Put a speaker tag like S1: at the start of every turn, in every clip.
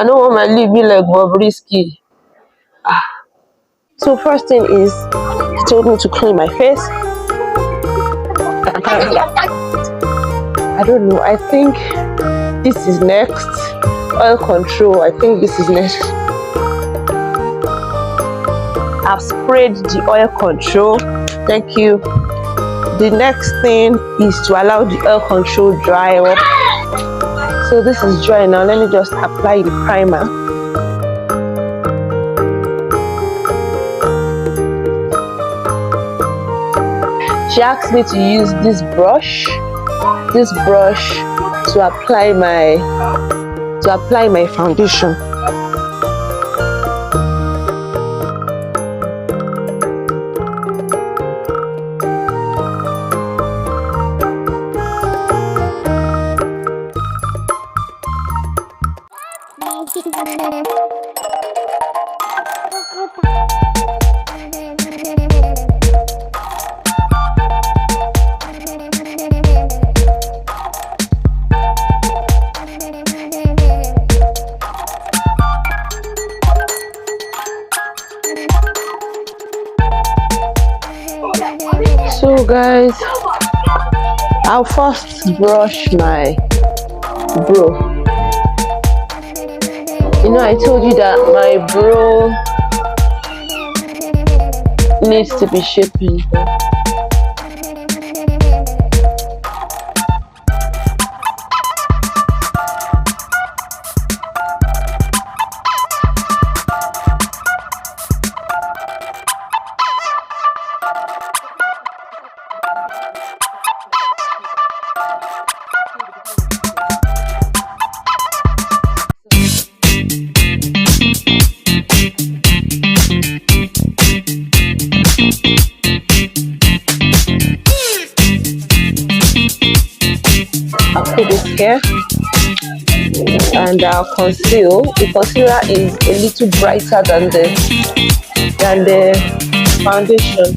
S1: I don't want my lip be like Bobrisky. So first thing is, he told me to clean my face. I don't know. I think this is next. Oil control. I think this is next. I've sprayed the oil control. Thank you. The next thing is to allow the oil control dry up. So this is dry now. Let me just apply the primer. She asked me to use this brush to apply my foundation. So guys, I'll first brush my brow. You know, I told you that my brow needs to be shaping. I'll put this here and I'll conceal. The concealer is a little brighter than the foundation.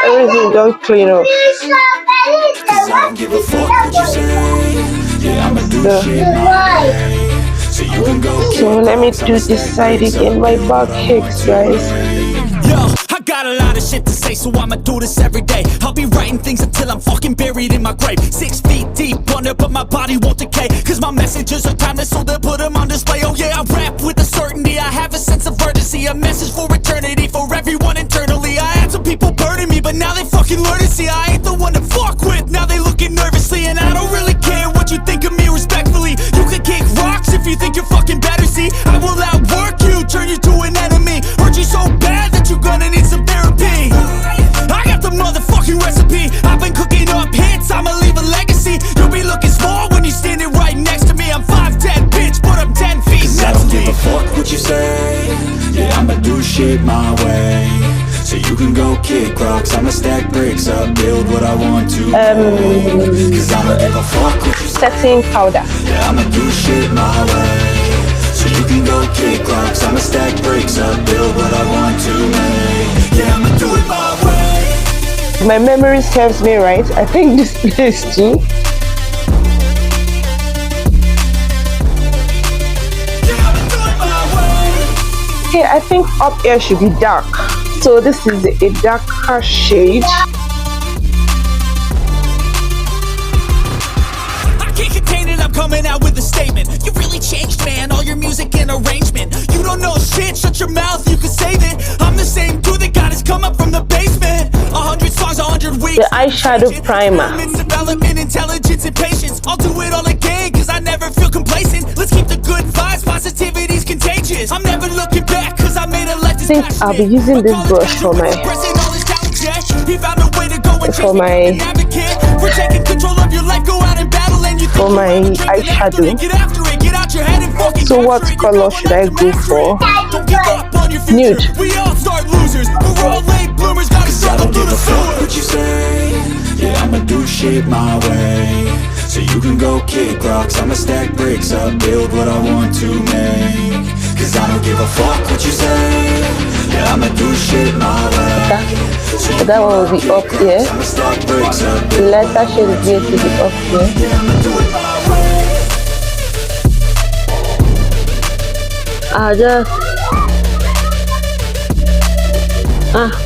S1: Everything don't clean up. So let me do this side again. My back aches, guys.
S2: I got a lot of shit to say, so I'ma do this every day. I'll be writing things until I'm fucking buried in my grave. 6 feet deep under, but my body won't decay. Cause my messages are timeless, so they'll put them on display. Oh yeah, I rap with a certainty, I have a sense of urgency. A message for eternity, for everyone internally. I had some people burning me, but now they fucking learn to see I ain't the one to fuck with. Now they looking nervously, and I don't really care what you think of me respectfully. You can kick rocks if you think you're fucking better, see. I will outwork you, turn you to an enemy. Hurt you so bad that you're gonna need some therapy. I got the motherfucking recipe. I've been cooking up hits, I'ma leave a legacy. You'll be looking small when you're standing right next to me. I'm 5'10", bitch, but I'm 10 feet next to me. I don't give a fuck what you say. Yeah, I'ma do shit my way. So you can go kick rocks, I'ma stack bricks up, build what I want to. Cause I'ma give a fuck what you say.
S1: Setting powder.
S2: Yeah, I'ma do shit my way. So you can go kick rocks, I'ma stack bricks up, build what I want to make. Yeah, I'ma do it my way.
S1: My memory serves me right. I think this place too.
S2: Yeah, I'ma do it my way.
S1: Okay, I think up here should be dark. So this is a darker shade.
S2: I can't contain it, I'm coming out with a statement. You really changed, man, all your music and arrangement. You don't know shit, shut your mouth, you can save it. I'm the same dude that got his come up from the basement. 100 songs, 100 weeks.
S1: The eyeshadow primer.
S2: Development, intelligence, and patience. I'll do it all again, cause I never feel complacent. Let's keep the good vibes.
S1: think I'll be using this brush for my eyeshadow. So what color should I go for? Nude.
S2: Yeah, I'ma do shit my way. So you can go kick rocks, I'ma stack bricks up, build what I want to make. Cause I don't give a fuck what you say. Yeah, I'ma do shit my way.
S1: So that one will be up here. The lighter shade is going to be up here.
S2: Yeah, I'ma do it my way.
S1: I'll just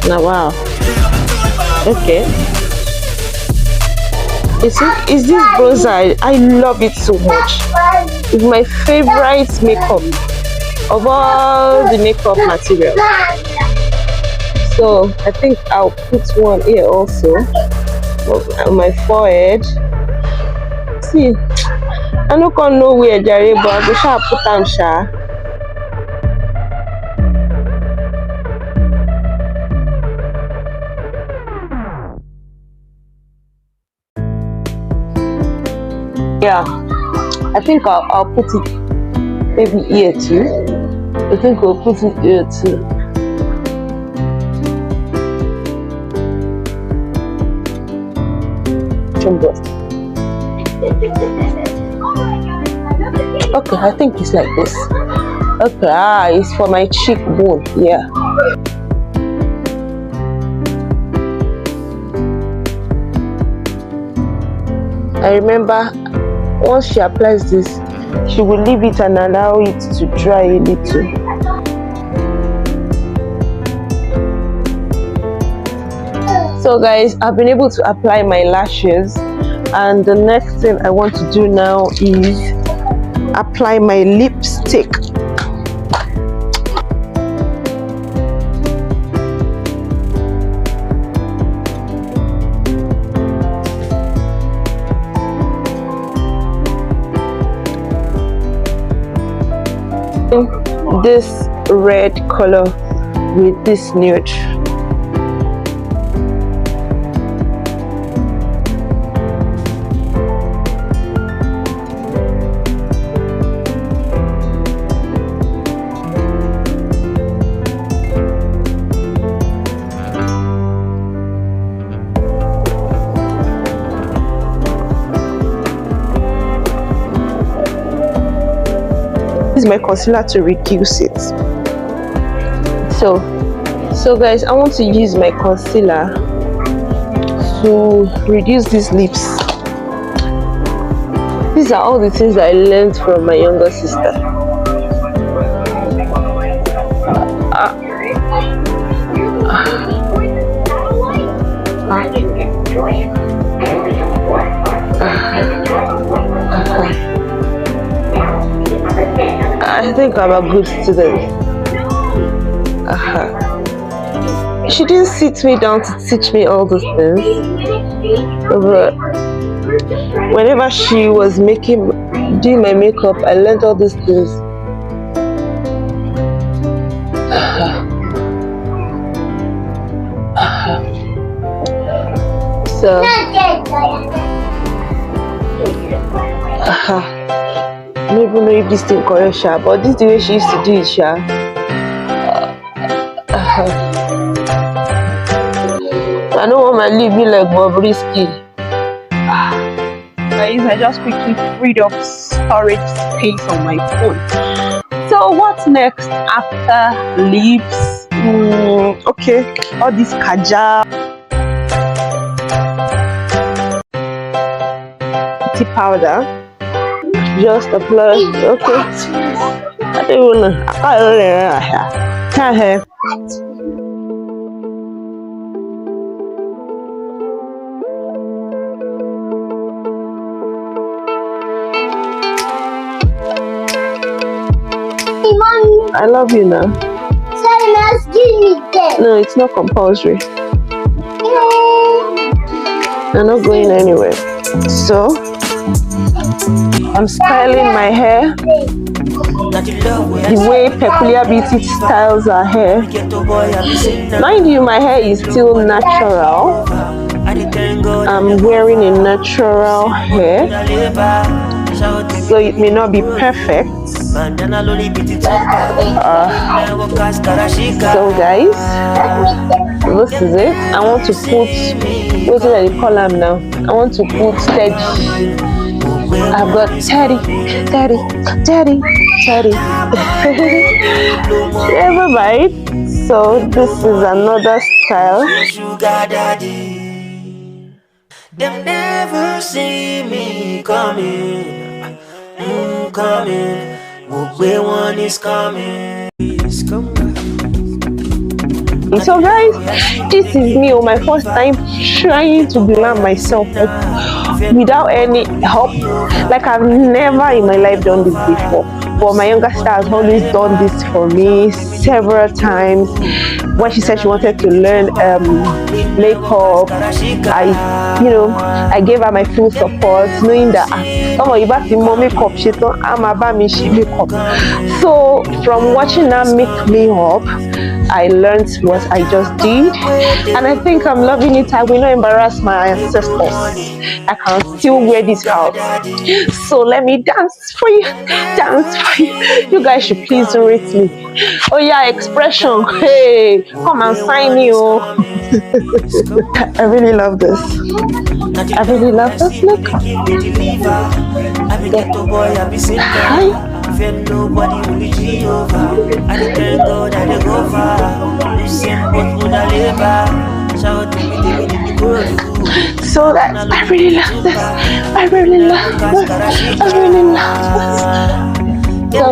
S1: now wow. Okay. Is this bronzer? I love it so much. It's my favorite makeup of all the makeup materials. So I think I'll put one here also on my forehead. See, I don't know where Jerry, but I shall put on sha. Yeah, I think I'll put it maybe here too. I think we'll put it here too. Okay, I think it's like this. Okay, it's for my cheekbone. Yeah. I remember once she applies this, she will leave it and allow it to dry a little. So guys, I've been able to apply my lashes, and the next thing I want to do now is apply my lipstick. This red color with this nude. My concealer to reduce it. So guys, I want to use my concealer to reduce these lips. These are all the things that I learned from my younger sister. I think I'm a good student. She didn't sit me down to teach me all those things, but whenever she was doing my makeup, I learned all these things. So I don't even know if this thing correct, but this is the way she used to do it, I don't want my lip be like Bobrisky. Guys, I just quickly freed up storage space on my phone. So what's next after lips? Okay, all this kajal, tea powder. Just apply. Okay. I don't know. I love you now. No, it's not compulsory. I'm not going anywhere. So I'm styling my hair the way Peculiar Beauty styles her hair. Mind you, my hair is still natural. I'm wearing a natural hair, so it may not be perfect. So guys, this is it. I want to put, what do they call them now? I want to put Teddy. I've got Teddy. Never mind. So this is another style.
S3: Them never see me coming. What we want is coming.
S1: So guys, this is me on my first time trying to glam myself without any help. Like I've never in my life done this before, but my younger sister has always done this for me several times. When she said she wanted to learn makeup, I gave her my full support, knowing that makeup, so from watching her make me up, I learned what I just did, and I think I'm loving it. I will not embarrass my ancestors. I can still wear this out. So let me dance for you. You guys should please rate me. Oh yeah, expression. Hey, come and sign me. Oh. I really love this. Look. Hi.
S3: Nobody only Jehovah. I thank God that they go far. You same what would I live by? Shout to me,
S1: so that I really love this. So